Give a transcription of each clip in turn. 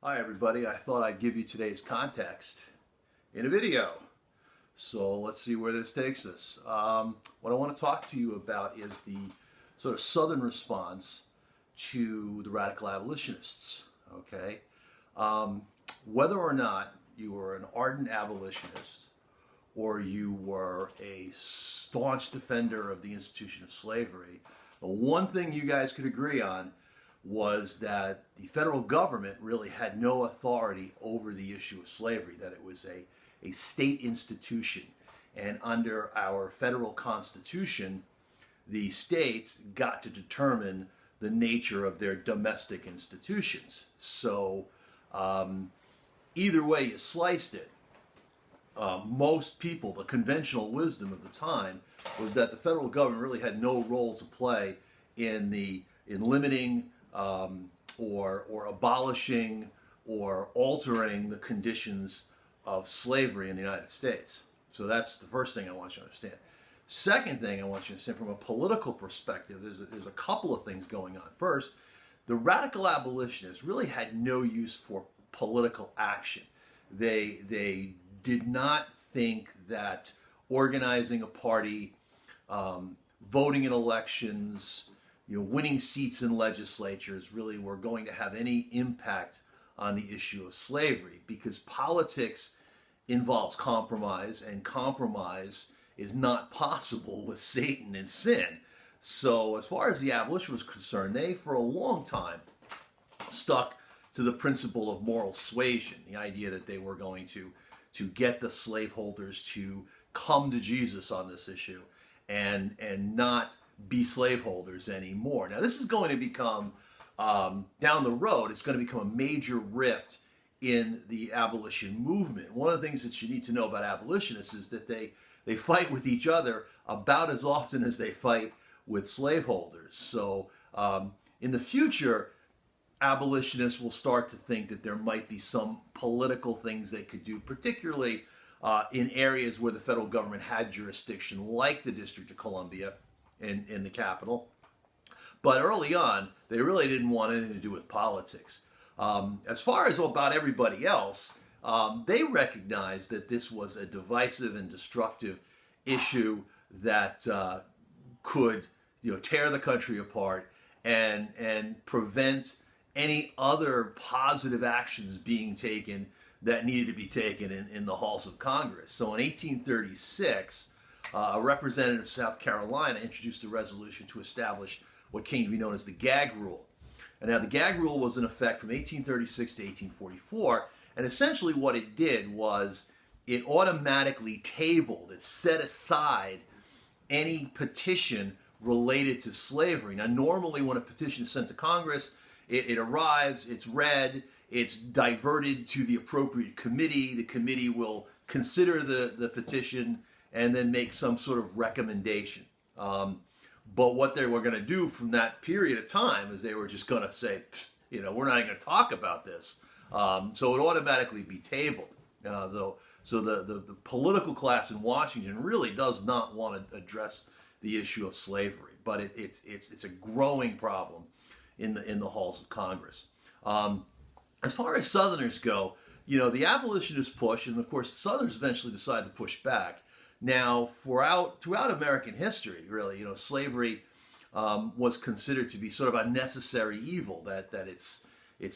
Hi everybody, I thought I'd give you today's context in a video. So let's see where this takes us. What I want to talk to you about is the sort of Southern response to the radical abolitionists. Okay, whether or not you were an ardent abolitionist or you were a staunch defender of the institution of slavery, the one thing you guys could agree on was that the federal government really had no authority over the issue of slavery, that it was a state institution. And under our federal constitution, the states got to determine the nature of their domestic institutions. So either way you sliced it, most people, the conventional wisdom of the time was that the federal government really had no role to play in limiting or abolishing or altering the conditions of slavery in the United States. So that's the first thing I want you to understand. Second thing I want you to understand from a political perspective, there's a couple of things going on. First, the radical abolitionists really had no use for political action. They did not think that organizing a party, voting in elections, winning seats in legislatures really were going to have any impact on the issue of slavery, because politics involves compromise, and compromise is not possible with Satan and sin. So as far as the abolition was concerned, they for a long time stuck to the principle of moral suasion, the idea that they were going to get the slaveholders to come to Jesus on this issue and not be slaveholders anymore. Now this is going to become, down the road, it's going to become a major rift in the abolition movement. One of the things that you need to know about abolitionists is that they fight with each other about as often as they fight with slaveholders. So in the future, abolitionists will start to think that there might be some political things they could do, particularly in areas where the federal government had jurisdiction, like the District of Columbia in the capital. But early on, they really didn't want anything to do with politics. As far as about everybody else, they recognized that this was a divisive and destructive issue that could tear the country apart and prevent any other positive actions being taken that needed to be taken in the halls of Congress. So in 1836, a representative of South Carolina introduced a resolution to establish what came to be known as the gag rule. And now the gag rule was in effect from 1836 to 1844, and essentially what it did was it automatically tabled, it set aside any petition related to slavery. Now normally when a petition is sent to Congress, it arrives, it's read, it's diverted to the appropriate committee. The committee will consider the petition and then make some sort of recommendation. But what they were going to do from that period of time is they were just going to say, we're not even going to talk about this. So it would automatically be tabled. So the political class in Washington really does not want to address the issue of slavery, but it's a growing problem in the halls of Congress. As far as Southerners go, the abolitionists push, and of course the Southerners eventually decide to push back. Now, throughout American history, really, slavery was considered to be sort of a necessary evil. That it's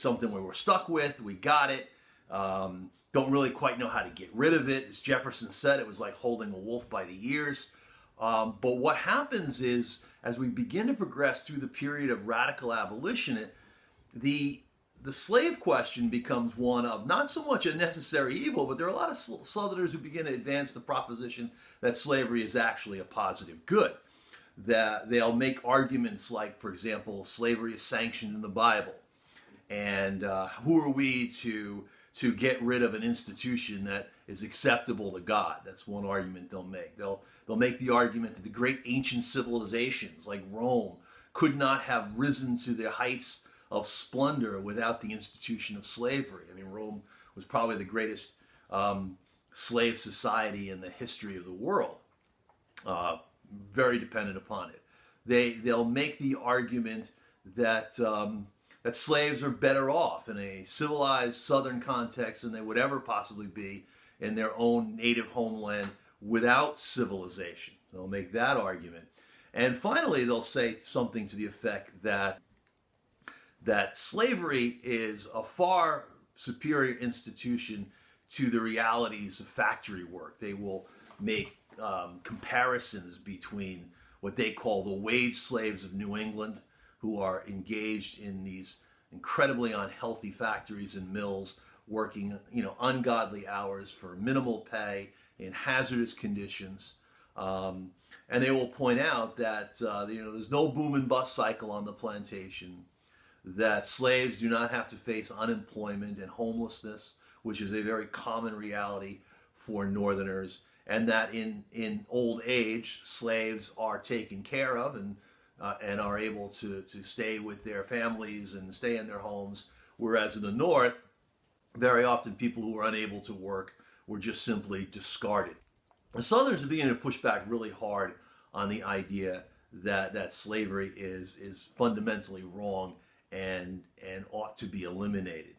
something we were stuck with. We got it. Don't really quite know how to get rid of it. As Jefferson said, it was like holding a wolf by the ears. But what happens is, as we begin to progress through the period of radical abolition, the slave question becomes one of not so much a necessary evil, but there are a lot of Southerners who begin to advance the proposition that slavery is actually a positive good. That they'll make arguments like, for example, slavery is sanctioned in the Bible, and who are we to get rid of an institution that is acceptable to God? That's one argument they'll make. They'll make the argument that the great ancient civilizations like Rome could not have risen to the heights of splendor without the institution of slavery. I mean, Rome was probably the greatest slave society in the history of the world. Very dependent upon it. They'll make the argument that that slaves are better off in a civilized Southern context than they would ever possibly be in their own native homeland without civilization. They'll make that argument. And finally, they'll say something to the effect that slavery is a far superior institution to the realities of factory work. They will make comparisons between what they call the wage slaves of New England, who are engaged in these incredibly unhealthy factories and mills, working ungodly hours for minimal pay in hazardous conditions. And they will point out that there's no boom and bust cycle on the plantation, that slaves do not have to face unemployment and homelessness, which is a very common reality for Northerners, and that in old age, slaves are taken care of and are able to stay with their families and stay in their homes, whereas in the North, very often people who were unable to work were just simply discarded. The Southerners are beginning to push back really hard on the idea that slavery is fundamentally wrong and ought to be eliminated.